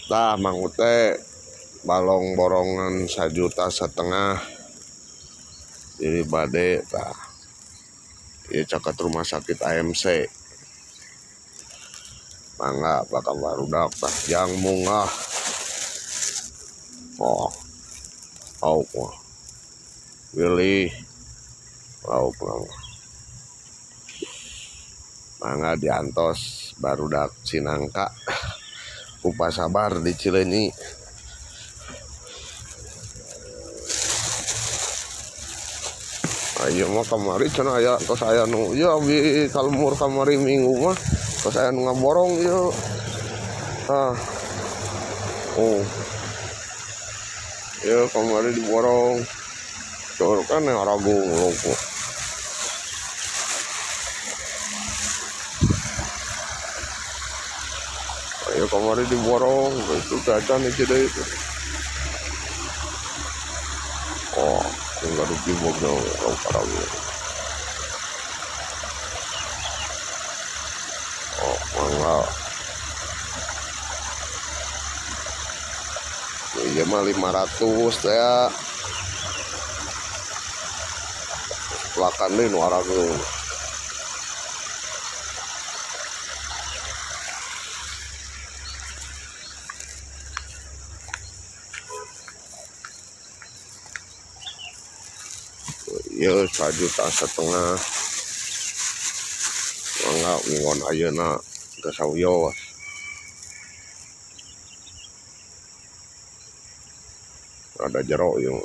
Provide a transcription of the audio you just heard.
Tah Mang Ute balong borongan 1,5 juta jadi bade tah ieu caket rumah sakit AMC mangga bakal barudak tah jang mungah lauk mah pilih lauk mangga diantos barudak Cinangka Kupas Sabar di Cileunyi. Ayo mah kamari cenah aya tos aya nu ieu abi kalmur kamari minggu mah tos aya nu ngaborong ieu. Ieu kamari diborong. Tur kan Ragung loko. Ayo kamari diborong itu cacan iki deui. Enggak rugi mobil kalau Karawang. Mangga. Iya mah 500 teh ya. Lakan deui nu Arageung. Ieu 1,5 juta. Mangga ngingon ayeuna teu sawios. Ada jero ieu.